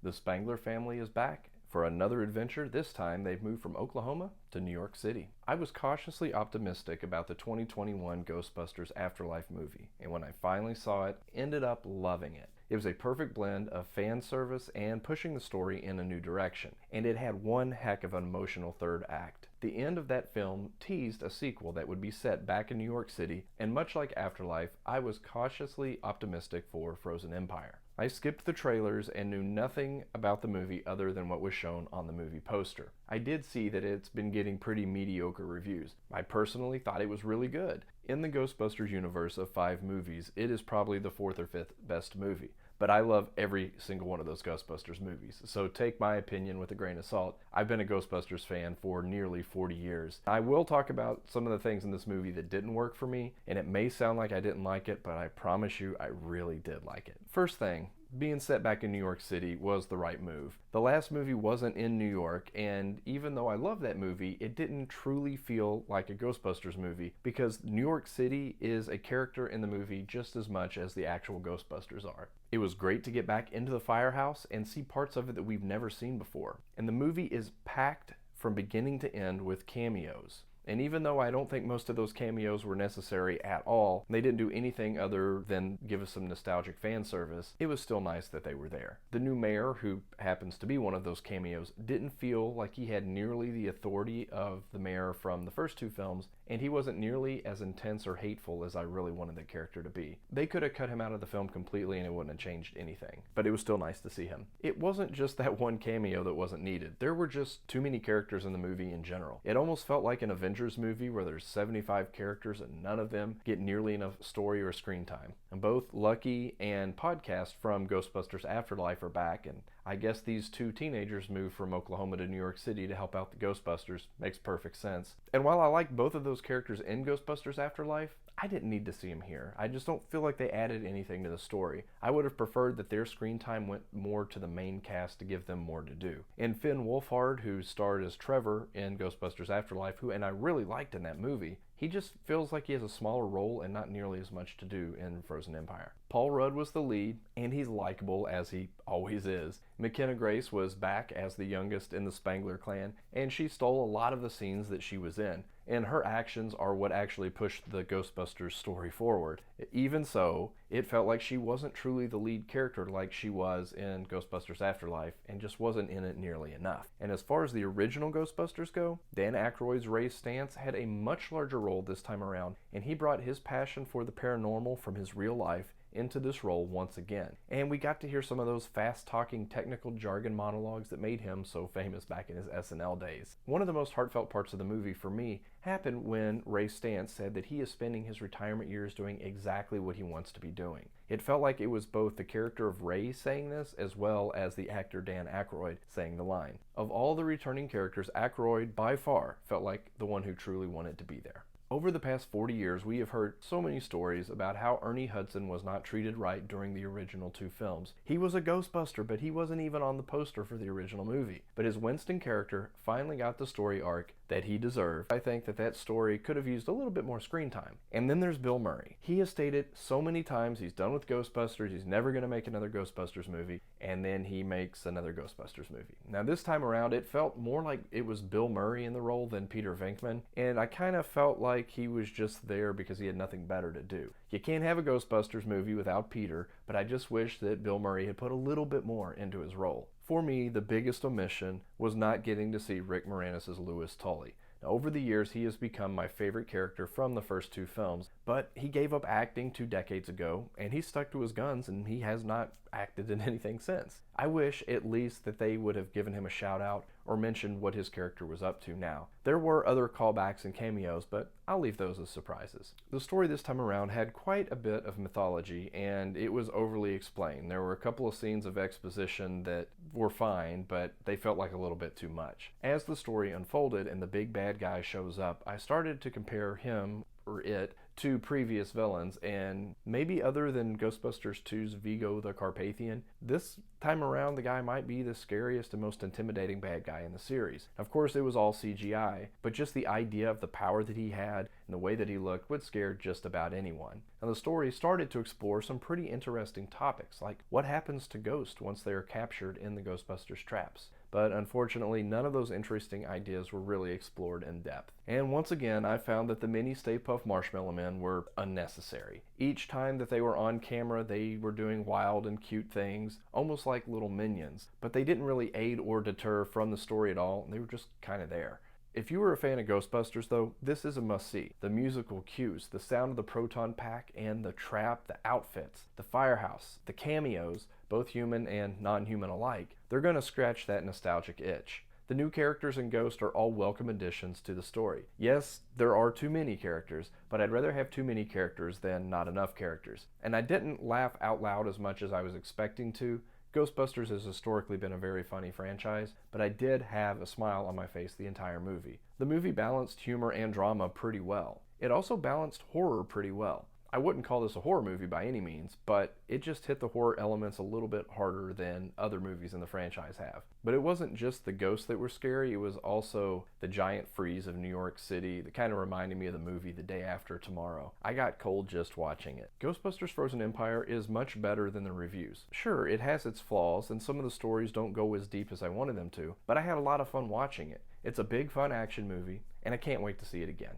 The Spangler family is back for another adventure. This time they've moved from Oklahoma to New York City. I was cautiously optimistic about the 2021 Ghostbusters Afterlife movie, and when I finally saw it, ended up loving it. It was a perfect blend of fan service and pushing the story in a new direction, and it had one heck of an emotional third act. The end of that film teased a sequel that would be set back in New York City, and much like Afterlife, I was cautiously optimistic for Frozen Empire. I skipped the trailers and knew nothing about the movie other than what was shown on the movie poster. I did see that it's been getting pretty mediocre reviews. I personally thought it was really good. In the Ghostbusters universe of 5 movies, it is probably the 4th or 5th best movie. But I love every single one of those Ghostbusters movies, so take my opinion with a grain of salt. I've been a Ghostbusters fan for nearly 40 years. I will talk about some of the things in this movie that didn't work for me, and it may sound like I didn't like it, but I promise you I really did like it. First thing, being set back in New York City was the right move. The last movie wasn't in New York, and even though I love that movie, it didn't truly feel like a Ghostbusters movie because New York City is a character in the movie just as much as the actual Ghostbusters are. It was great to get back into the firehouse and see parts of it that we've never seen before. And the movie is packed from beginning to end with cameos. And even though I don't think most of those cameos were necessary at all, they didn't do anything other than give us some nostalgic fan service, it was still nice that they were there. The new mayor, who happens to be one of those cameos, didn't feel like he had nearly the authority of the mayor from the first 2 films, and he wasn't nearly as intense or hateful as I really wanted the character to be. They could have cut him out of the film completely and it wouldn't have changed anything, but it was still nice to see him. It wasn't just that one cameo that wasn't needed. There were just too many characters in the movie in general. It almost felt like an Avengers movie where there's 75 characters and none of them get nearly enough story or screen time. And both Lucky and Podcast from Ghostbusters Afterlife are back, and I guess these 2 teenagers moved from Oklahoma to New York City to help out the Ghostbusters. Makes perfect sense. And while I like both of those characters in Ghostbusters Afterlife, I didn't need to see them here. I just don't feel like they added anything to the story. I would have preferred that their screen time went more to the main cast to give them more to do. And Finn Wolfhard, who starred as Trevor in Ghostbusters Afterlife, and I really liked in that movie, he just feels like he has a smaller role and not nearly as much to do in Frozen Empire. Paul Rudd was the lead, and he's likable as he always is. McKenna Grace was back as the youngest in the Spangler clan, and she stole a lot of the scenes that she was in. And her actions are what actually pushed the Ghostbusters story forward. Even so, it felt like she wasn't truly the lead character like she was in Ghostbusters Afterlife, and just wasn't in it nearly enough. And as far as the original Ghostbusters go, Dan Aykroyd's Ray Stantz had a much larger role this time around, and he brought his passion for the paranormal from his real life into this role once again. And we got to hear some of those fast-talking technical jargon monologues that made him so famous back in his SNL days. One of the most heartfelt parts of the movie for me happened when Ray Stantz said that he is spending his retirement years doing exactly what he wants to be doing. It felt like it was both the character of Ray saying this as well as the actor Dan Aykroyd saying the line. Of all the returning characters, Aykroyd by far felt like the one who truly wanted to be there. Over the past 40 years, we have heard so many stories about how Ernie Hudson was not treated right during the original 2 films. He was a Ghostbuster, but he wasn't even on the poster for the original movie. But his Winston character finally got the story arc that he deserved. I think that story could have used a little bit more screen time. And then there's Bill Murray. He has stated so many times he's done with Ghostbusters, he's never going to make another Ghostbusters movie, and then he makes another Ghostbusters movie. Now this time around, it felt more like it was Bill Murray in the role than Peter Venkman, and I kind of felt like he was just there because he had nothing better to do. You can't have a Ghostbusters movie without Peter, but I just wish that Bill Murray had put a little bit more into his role. For me, the biggest omission was not getting to see Rick Moranis' Louis Tully. Now, over the years, he has become my favorite character from the first 2 films, but he gave up acting 2 decades ago, and he stuck to his guns, and he has not acted in anything since. I wish at least that they would have given him a shout out or mentioned what his character was up to now. There were other callbacks and cameos, but I'll leave those as surprises. The story this time around had quite a bit of mythology, and it was overly explained. There were a couple of scenes of exposition that were fine, but they felt like a little bit too much. As the story unfolded and the big bad guy shows up, I started to compare him or it to previous villains, and maybe other than Ghostbusters 2's Vigo the Carpathian, this time around the guy might be the scariest and most intimidating bad guy in the series. Of course, it was all CGI, but just the idea of the power that he had and the way that he looked would scare just about anyone. Now, the story started to explore some pretty interesting topics, like what happens to ghosts once they are captured in the Ghostbusters traps. But unfortunately, none of those interesting ideas were really explored in depth. And once again, I found that the mini Stay Puft Marshmallow Men were unnecessary. Each time that they were on camera, they were doing wild and cute things, almost like little minions, but they didn't really aid or deter from the story at all. They were just kind of there. If you were a fan of Ghostbusters, though, this is a must-see. The musical cues, the sound of the proton pack and the trap, the outfits, the firehouse, the cameos, both human and non-human alike, they're going to scratch that nostalgic itch. The new characters in Ghost are all welcome additions to the story. Yes, there are too many characters, but I'd rather have too many characters than not enough characters. And I didn't laugh out loud as much as I was expecting to. Ghostbusters has historically been a very funny franchise, but I did have a smile on my face the entire movie. The movie balanced humor and drama pretty well. It also balanced horror pretty well. I wouldn't call this a horror movie by any means, but it just hit the horror elements a little bit harder than other movies in the franchise have. But it wasn't just the ghosts that were scary, it was also the giant freeze of New York City that kind of reminded me of the movie The Day After Tomorrow. I got cold just watching it. Ghostbusters Frozen Empire is much better than the reviews. Sure, it has its flaws, and some of the stories don't go as deep as I wanted them to, but I had a lot of fun watching it. It's a big fun action movie, and I can't wait to see it again.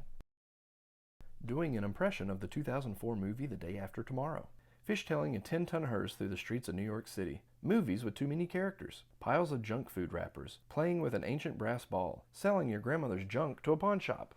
Doing an impression of the 2004 movie The Day After Tomorrow. Fishtailing a 10-ton hearse through the streets of New York City. Movies with too many characters. Piles of junk food wrappers. Playing with an ancient brass ball. Selling your grandmother's junk to a pawn shop.